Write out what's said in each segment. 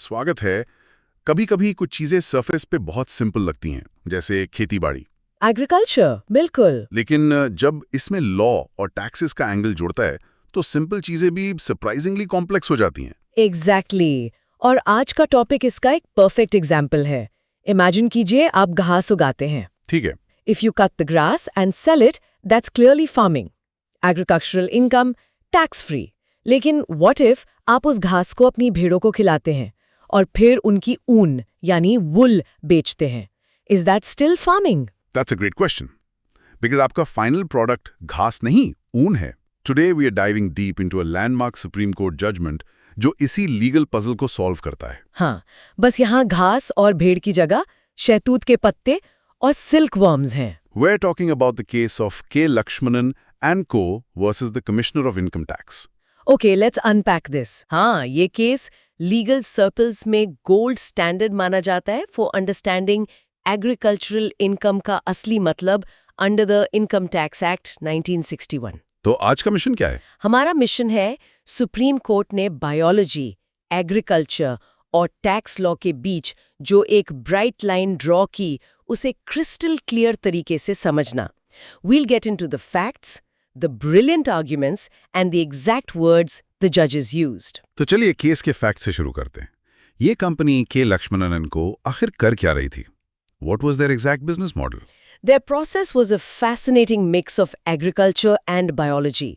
स्वागत है। कभी कभी कुछ चीजें सरफेस पे बहुत सिंपल लगती हैं, जैसे खेती बाड़ी। एग्रीकल्चर, बिल्कुल। लेकिन जब इसमें लॉ और टैक्सेस का एंगल जुड़ता है तो सिंपल चीजें भी सरप्राइजिंगली कॉम्प्लेक्स हो जाती हैं। एग्जैक्टली और आज का टॉपिक इसका एक परफेक्ट एग्जाम्पल है। इमेजिन कीजिए आप घास उगाते हैं। ठीक है। If you cut the grass and sell it, that's clearly farming, agricultural income, tax free. लेकिन व्हाट इफ आप उस घास को अपनी भेड़ों को खिलाते हैं और फिर उनकी ऊन यानी वुल बेचते हैं? Is that still farming? That's a great question, because आपका फाइनल प्रोडक्ट घास नहीं, ऊन है। Today we are diving deep into a landmark Supreme Court judgment जो इसी लीगल पजल को सॉल्व करता है। हाँ, बस यहाँ घास और भेड़ की जगह शहतूत के पत्ते और सिल्क वर्म्स हैं। We're talking about the case of K. Lakshmanan and Co. versus the Commissioner of Income Tax. Okay, let's unpack this. हाँ, ये केस लीगल सर्कल्स में गोल्ड स्टैंडर्ड माना जाता है फॉर अंडरस्टैंडिंग एग्रीकल्चरल इनकम का असली मतलब under the income tax act 1961। तो आज का मिशन क्या है? हमारा मिशन है सुप्रीम कोर्ट ने बायोलॉजी, एग्रीकल्चर और टैक्स लॉ के बीच जो एक ब्राइट लाइन ड्रॉ की, उसे क्रिस्टल क्लियर तरीके से समझना। We'll get into the facts, the brilliant arguments and the exact words the judges used. तो चलिए केस के फैक्ट से शुरू करते हैं। ये कंपनी के लक्ष्मणन को आखिर कर क्या रही थी? What was their exact business model? Their process was a fascinating mix of agriculture and biology.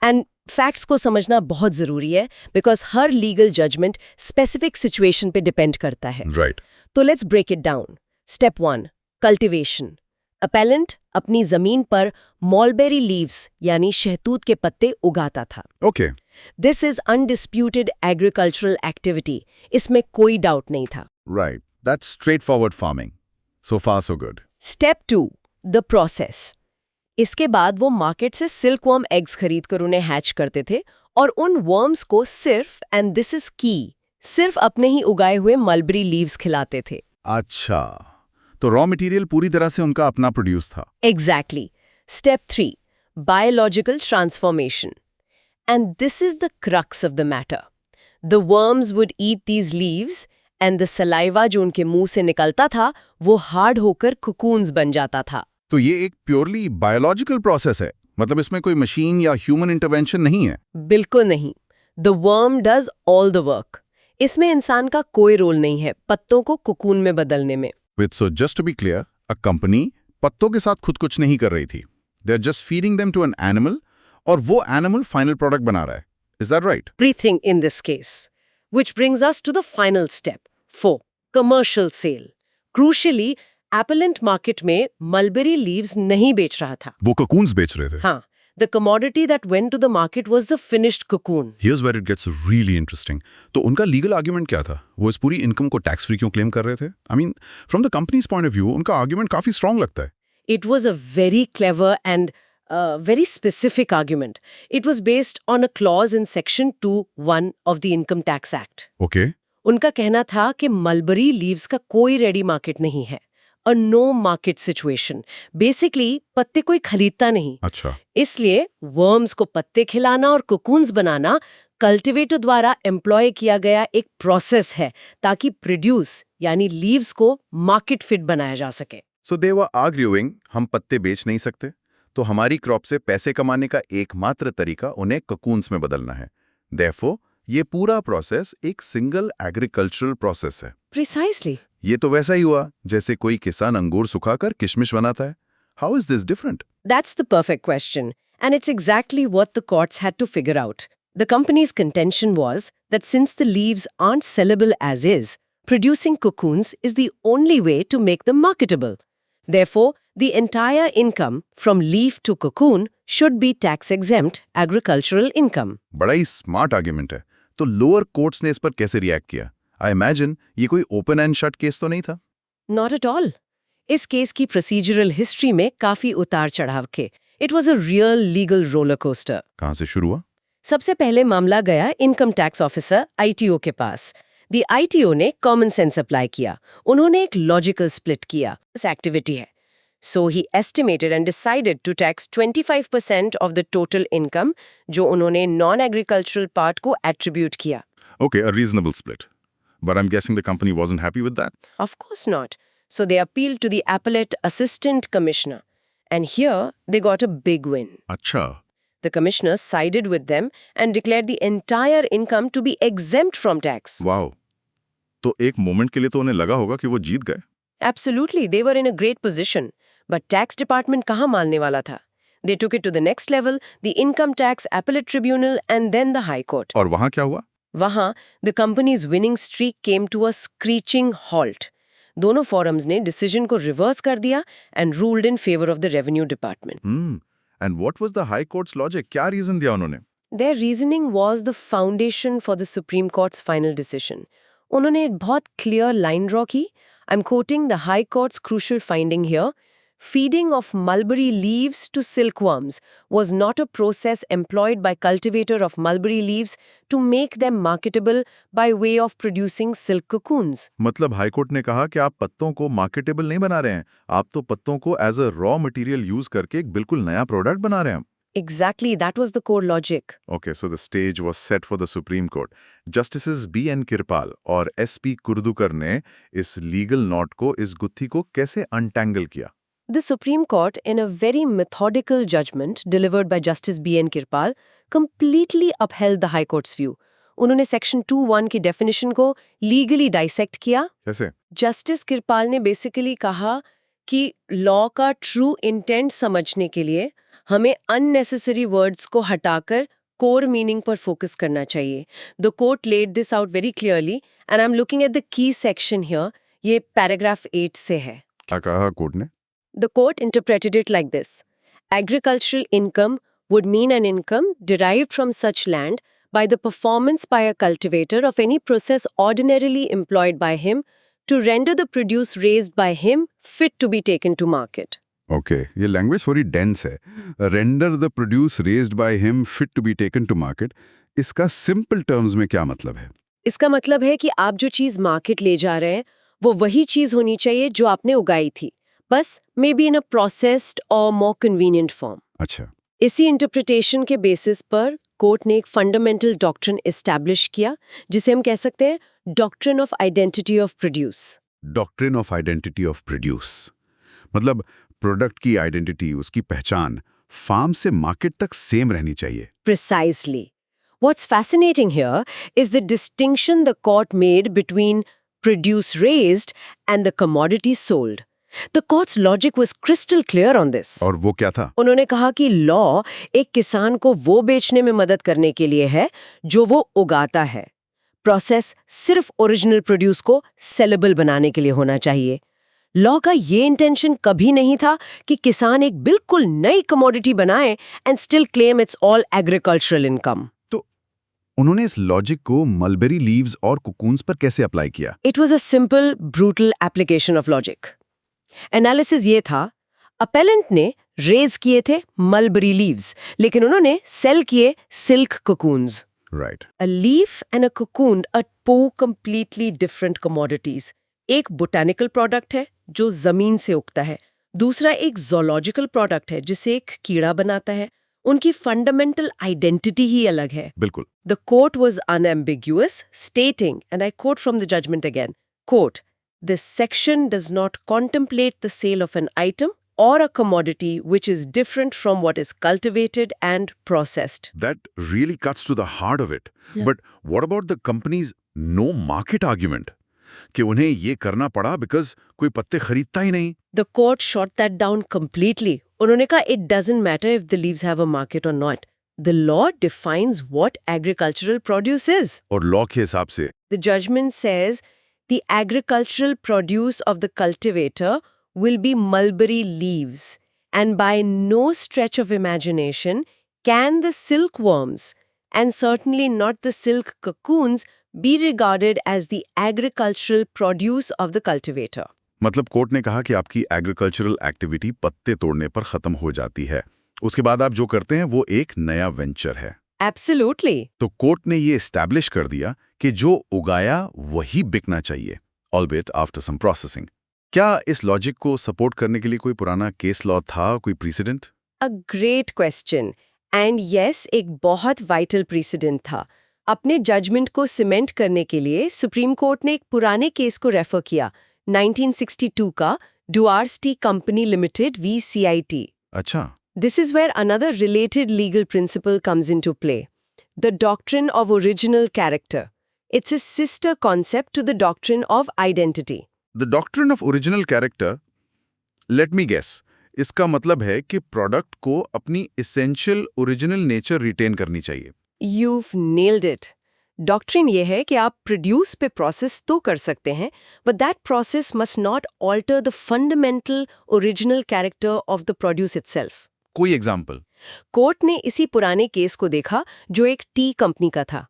And facts को समझना बहुत जरूरी है because her legal judgment specific situation पे depend करता है। Right. तो let's break it down. Step 1, cultivation. Appellant अपनी जमीन पर mulberry leaves यानी शहतूत के पत्ते उगाता था। Okay. This is undisputed agricultural activity. इसमें कोई डाउट नहीं था। Right. That's straightforward farming. So far so good. Step 2, the process. इसके बाद वो मार्केट से सिल्कवर्म एग्स खरीदकर उन्हें हैच करते थे और उन वर्म्स को सिर्फ, एंड दिस इज की, सिर्फ अपने ही उगाए हुए मलबरी लीव्स खिलाते थे। अच्छा, तो रॉ मटेरियल पूरी तरह से उनका अपना प्रोड्यूस था। Exactly. Step 3, biological transformation. And this is the crux of the matter. The worms would eat these leaves and the saliva जो उनके मुंह से निकलता था वो हार्ड होकर cocoons बन जाता था। तो ये एक प्योरली बायोलॉजिकल प्रोसेस है, मतलब इसमें कोई मशीन या ह्यूमन इंटरवेंशन नहीं है। बिल्कुल नहीं। The worm does all the work. इसमें इंसान का कोई रोल नहीं है पत्तों को cocoon में बदलने में। So just to be clear, a company पत्तों के साथ खुद कुछ नहीं कर रही थी। They're just feeding them to an animal और वो animal final product बना रहा है। Is that right? Everything in this case. Which brings us to the final step. 4, commercial sale. Crucially, appellant market में mulberry leaves नहीं बेच रहा था। वो cocoons बेच रहे थे। हाँ, the commodity that went to the market was the finished cocoon. Here's where it gets really interesting. तो उनका लीगल आर्ग्यूमेंट क्या था? वो इस पूरी इनकम को टैक्स फ्री क्यों क्लेम कर रहे थे? I mean, from the company's point of view, उनका आर्ग्यूमेंट काफी स्ट्रांग लगता है। It was a very clever and very specific argument. It was based on a clause in Section 2(1) of the Income Tax Act. Okay. उनका कहना था कि mulberry leaves का कोई रेडी मार्केट नहीं है, a no market situation. Basically पत्ते कोई खरीदता नहीं। अच्छा। इसलिए वर्म्स को पत्ते खिलाना और कोकून्स बनाना कल्टीवेटर द्वारा एम्प्लॉय किया गया एक प्रोसेस है ताकि प्रोड्यूस यानी लीव्स को मार्केट फिट बनाया जा सके। So they were arguing, हम पत्ते बेच नहीं सकते, तो हमारी क्रॉप से पैसे कमाने का एकमात्र तरीका उन्हें कोकून्स में बदलना है। Therefore, ये पूरा प्रोसेस एक सिंगल एग्रीकल्चरल प्रोसेस है। Precisely. ये तो वैसा ही हुआ जैसे कोई किसान अंगूर सुखाकर किशमिश बनाता है। How is this different? That's the perfect question, and it's exactly what the courts had to figure out. The company's contention was that since the leaves aren't sellable as is, producing cocoons is the only way to make them marketable. Therefore, the entire income from leaf to cocoon should be tax-exempt agricultural income. बड़ा ही smart argument है। तो lower courts ने इस पर कैसे react किया? I imagine ये कोई ओपन एंड शट केस तो नहीं था। Not at all. इस केस की प्रोसीजरल हिस्ट्री में काफी उतार चढ़ाव थे। It was a real legal roller coaster. कहाँ से शुरू हुआ? सबसे पहले मामला गया इनकम टैक्स ऑफिसर ITO के पास। दी ITO ने कॉमन सेंस अप्लाई किया। उन्होंने एक लॉजिकल स्प्लिट किया। इस एक्टिविटी है। So he estimated and decided to tax 25% of the total income जो उन्होंने non-agricultural part को attribute किया। Okay, a reasonable split. But I'm guessing the company wasn't happy with that. Of course not. So they appealed to the appellate assistant commissioner. And here they got a big win. अच्छा, The commissioner sided with them and declared the entire income to be exempt from tax. Wow. तो एक moment के लिए तो उन्हें लगा होगा कि वो जीत गए। Absolutely, they were in a great position. But tax department कहाँ मानने वाला था? They took it to the next level, the income tax appellate tribunal and then the high court. और वहां क्या हुआ? वहाँ the company's winning streak came to a screeching halt. दोनों forums ने decision को reverse कर दिया and ruled in favor of the revenue department. And what was the high court's logic? क्या reason दिया उन्होंने? Their reasoning was the foundation for the Supreme Court's final decision. उन्होंने एक बहुत clear line draw की. I'm quoting the High Court's crucial finding here. Feeding of mulberry leaves to silkworms was not a process employed by cultivator of mulberry leaves to make them marketable by way of producing silk cocoons. मतलब high court ने कहा कि आप पत्तों को marketable नहीं बना रहे हैं, आप तो पत्तों को as a raw material use करके एक बिल्कुल नया प्रोडक्ट बना रहे हैं। Exactly, that was the core logic. Okay, so the stage was set for the Supreme Court. Justices B.N. Kirpal और S.P. कुर्दुकर ने इस लीगल नॉट को, इस गुत्थी को कैसे अनटैंगल किया? The Supreme Court, in a very methodical judgment delivered by Justice B.N. Kirpal, completely upheld the High Court's view. उन्होंने Section 2(1) की definition को legally dissect किया. कैसे? Justice Kirpal ने basically कहा कि law का true intent समझने के लिए हमें unnecessary words को हटाकर core meaning पर focus करना चाहिए. The court laid this out very clearly and I'm looking at the key section here. ये paragraph 8 से है. क्या कहा कोर्ट ने? The court interpreted it like this. Agricultural income would mean an income derived from such land by the performance by a cultivator of any process ordinarily employed by him to render the produce raised by him fit to be taken to market. Okay, ये language थोड़ी dense है। Render the produce raised by him fit to be taken to market. इसका simple terms में क्या मतलब है? इसका मतलब है कि आप जो चीज मार्केट ले जा रहे हैं वो वही चीज होनी चाहिए जो आपने उगाई थी, बस may be in a processed और मोर कन्वीनियंट फॉर्म। अच्छा, इसी इंटरप्रिटेशन के बेसिस पर कोर्ट ने एक फंडामेंटल डॉक्ट्रिन एस्टैब्लिश किया जिसे हम कह सकते हैं doctrine of identity of produce. Doctrine of identity of produce मतलब प्रोडक्ट की आइडेंटिटी, उसकी पहचान फार्म से मार्केट तक सेम रहनी चाहिए। Precisely. What's fascinating here is the distinction the court made between produce raised and the commodity sold. The court's logic was crystal clear on this. और वो क्या था? उन्होंने कहा कि लॉ एक किसान को वो बेचने में मदद करने के लिए है जो वो उगाता है। प्रोसेस सिर्फ ओरिजिनल प्रोड्यूस को सेलेबल बनाने के लिए होना चाहिए। लॉ का ये इंटेंशन कभी नहीं था कि किसान एक बिल्कुल नई कमोडिटी बनाए and still claim it's all agricultural income. तो उन्होंने इस लॉजिक को मलबेरी लीव्स और कुकून्स पर कैसे अप्लाई किया? It was a simple brutal application of logic. Analysis ये था, अपेलेंट ने रेज किए थे मलबेरी लीव्स, लेकिन उन्होंने सेल किए silk cocoons. Right. A leaf and a cocoon are two completely different commodities. एक बोटैनिकल प्रोडक्ट है जो जमीन से उगता है, दूसरा एक जोलॉजिकल प्रोडक्ट है जिसे एक कीड़ा बनाता है। उनकी फंडामेंटल आइडेंटिटी ही अलग है। बिल्कुल। The court was unambiguous, stating, and I quote from the judgment again, quote, "This section does not contemplate the sale of an item or a commodity which is different from what is cultivated and processed." That really cuts to the heart of it. But what about the company's no market argument? कि उन्हें ये करना पड़ा because कोई पत्ते खरीदता ही नहीं। The court shot that down completely. उन्होंने कहा it doesn't matter if the leaves have a market or not. The law defines what agricultural produce is. और लॉ के हिसाब से The judgment says the agricultural produce of the cultivator will be mulberry leaves, and by no stretch of imagination can the silkworms, and certainly not the silk cocoons, be regarded as the agricultural produce of the cultivator. मतलब court ने कहा कि आपकी agricultural activity पत्ते तोड़ने पर खत्म हो जाती है, उसके बाद आप जो करते हैं वो एक नया वेंचर है। Absolutely. तो कोर्ट ने ये एस्टैब्लिश कर दिया कि जो उगाया वही बिकना चाहिए, ऑलबेट आफ्टर सम प्रोसेसिंग। क्या इस लॉजिक को सपोर्ट करने के लिए कोई पुराना केस लॉ था, कोई precedent? A great question. And yes, एक बहुत vital precedent था। अपने जजमेंट को सीमेंट करने के लिए सुप्रीम कोर्ट ने एक पुराने केस को रेफर किया, 1962 का डुआर्स-टी कंपनी लिमिटेड VCIT. अच्छा, This is where another related legal principle comes into play. The doctrine of original character. It's a sister concept to the doctrine of identity. The doctrine of original character, let me guess, इसका मतलब है कि product को अपनी essential original nature retain करनी चाहिए। You've nailed it. Doctrine ये है कि आप प्रोड्यूस पे प्रोसेस तो कर सकते हैं, but that process must not alter the fundamental original character of the produce itself. कोई एग्जाम्पल? कोर्ट ने इसी पुराने केस को देखा जो एक टी कंपनी का था।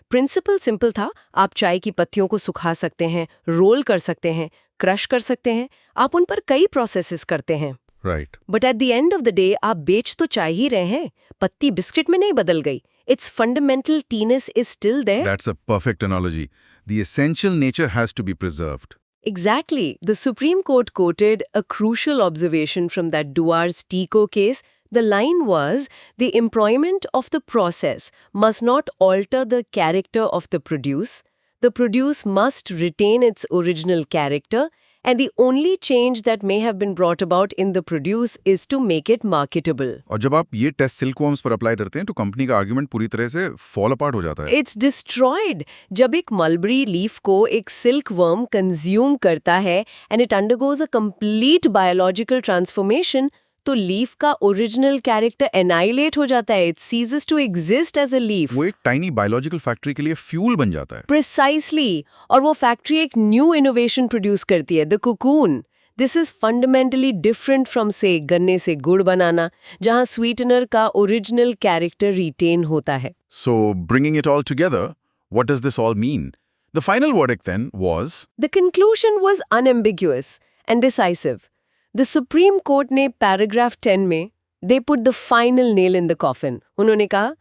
प्रिंसिपल सिंपल था, आप चाय की पत्तियों को सुखा सकते हैं, रोल कर सकते हैं, क्रश कर सकते हैं, आप उन पर कई प्रोसेसेस करते हैं। Right. But at the end of the day आप बेच तो चाय ही रहे हैं, पत्ती बिस्किट में नहीं बदल गई। इट्स फंडामेंटल टीनेस is still there. That's a perfect analogy. The essential nature has to be preserved. Exactly. The Supreme Court quoted a crucial observation from that Duars-Tico case. The line was, the employment of the process must not alter the character of the produce. The produce must retain its original character, and the only change that may have been brought about in the produce is to make it marketable. और जब आप ये test सिल्कवॉर्म्स पर apply करते हैं तो company का argument पूरी तरह से फॉल अपार्ट हो जाता है। It's destroyed. जब एक मलबरी लीफ को एक सिल्क वर्म कंज्यूम करता है and it undergoes a complete biological transformation, तो लीफ का ओरिजिनल कैरेक्टर एनाइलेट हो जाता है. It ceases to exist as a leaf. वो एक टाइनी बायोलॉजिकल फैक्ट्री के लिए फ्यूल बन जाता है। Precisely. और वो फैक्ट्री एक न्यू इनोवेशन प्रोड्यूस करती है, the cocoon. This is fundamentally different from, say, गन्ने से गुड़ बनाना, जहां स्वीटनर का ओरिजिनल कैरेक्टर रिटेन होता है. So, bringing it all together, what does this all mean? The final verdict then was, The conclusion was unambiguous and decisive. The Supreme Court ने paragraph 10 में they put the final nail in the coffin. उन्होंने कहा,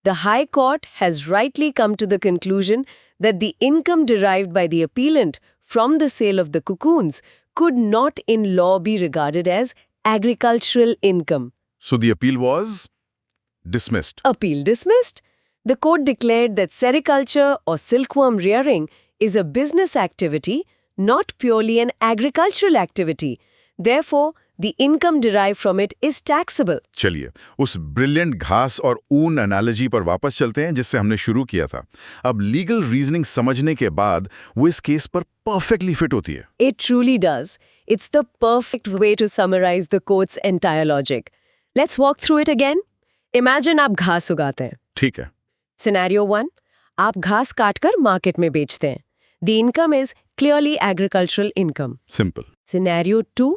The High Court has rightly come to the conclusion that the income derived by the appellant from the sale of the cocoons could not in law be regarded as agricultural income. so the appeal was dismissed. Appeal dismissed. The court declared that sericulture or silkworm rearing is a business activity, not purely an agricultural activity. Therefore, the income derived from it is taxable. चलिए, उस brilliant घास और ऊन analogy पर वापस चलते हैं जिससे हमने शुरू किया था। अब लीगल रीजनिंग समझने के बाद वो इस केस पर परफेक्टली फिट होती है। It truly does. It's the perfect way to summarize the court's entire logic. Let's walk through it again. Imagine आप घास उगाते हैं. ठीक है। Scenario 1, आप घास काटकर मार्केट में बेचते हैं. The income is clearly agricultural income. Simple. Scenario 2,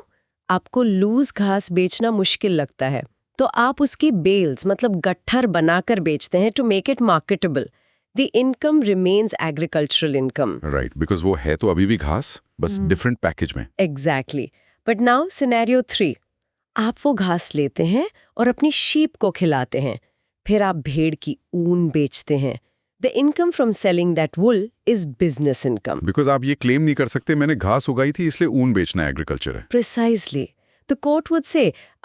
आपको लूज घास बेचना मुश्किल लगता है, तो आप उसकी बेल्स मतलब गट्ठर बनाकर बेचते हैं to make it marketable. The income remains agricultural income. Right, because वो है तो अभी भी घास, बस डिफरेंट पैकेज में। Exactly. But now scenario 3, आप वो घास लेते हैं और अपनी शीप को खिलाते हैं, फिर आप भेड़ की ऊन बेचते हैं. The income from selling that wool is business income. Because आप ये क्लेम नहीं कर सकते मैंने घास उगाई थी इसलिए ऊन बेचना एग्रीकल्चर है। Precisely. The court would say,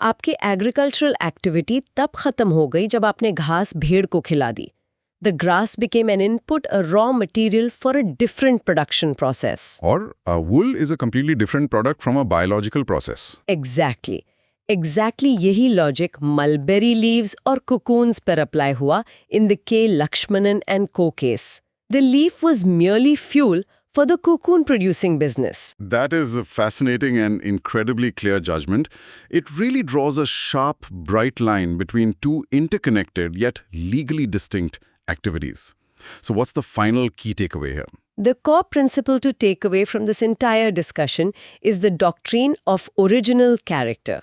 आपकी agricultural activity तब खत्म हो गई जब आपने घास भेड़ को खिला दी. The grass became an input, a raw material for a different production process. और wool is a completely different product from a biological process. Exactly. Exactly यही लॉजिक मलबेरी लीव्स और cocoons पर अप्लाई हुआ in the K. Lakshmanan and Co. case. The leaf was merely fuel for the cocoon producing business. That is a fascinating and incredibly clear judgment. It really draws a sharp, bright line between two interconnected yet legally distinct activities. So what's the final key takeaway here? The core principle to take away from this entire discussion is the doctrine of original character.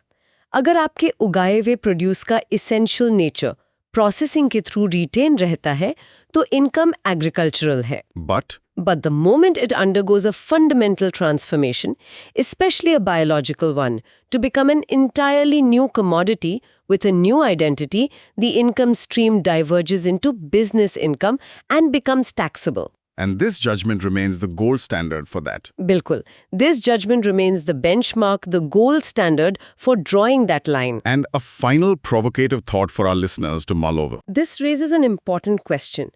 अगर आपके उगाए हुए produce का essential nature processing के through retain रहता है, तो income agricultural है. But the moment it undergoes a fundamental transformation, especially a biological one, to become an entirely new commodity with a new identity, the income stream diverges into business income and becomes taxable. And this judgment remains the gold standard for that. बिल्कुल. This judgment remains the benchmark, the gold standard for drawing that line. And a final provocative thought for our listeners to mull over. This raises an important question.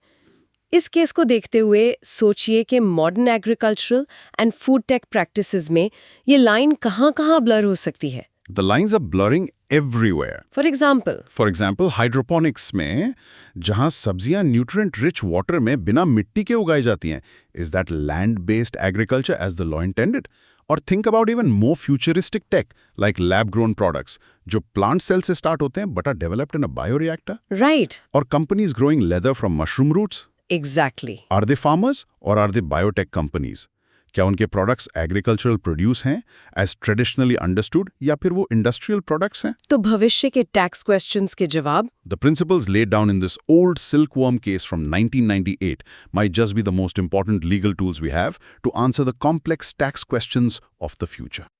इस case को देखते हुए सोचिए कि modern agricultural and food tech practices में ये line कहाँ-कहाँ blur हो सकती है? The lines are blurring everywhere. For example for example hydroponics में जहां सब्जियां न्यूट्रिएंट रिच वाटर में बिना मिट्टी के उगाई जाती हैं, is that land based agriculture as the law intended? और think about even more futuristic tech like lab grown products जो प्लांट सेल से स्टार्ट होते हैं but are developed in a bioreactor. Right, और companies growing leather from mushroom roots. Exactly. Are they farmers or are they biotech companies? क्या उनके products agricultural produce हैं as traditionally understood या फिर वो इंडस्ट्रियल प्रोडक्ट्स हैं? तो भविष्य के टैक्स क्वेश्चंस के जवाब The principles laid down in this old silkworm case from 1998 might just be the most important legal tools we have to answer the complex tax questions of the future.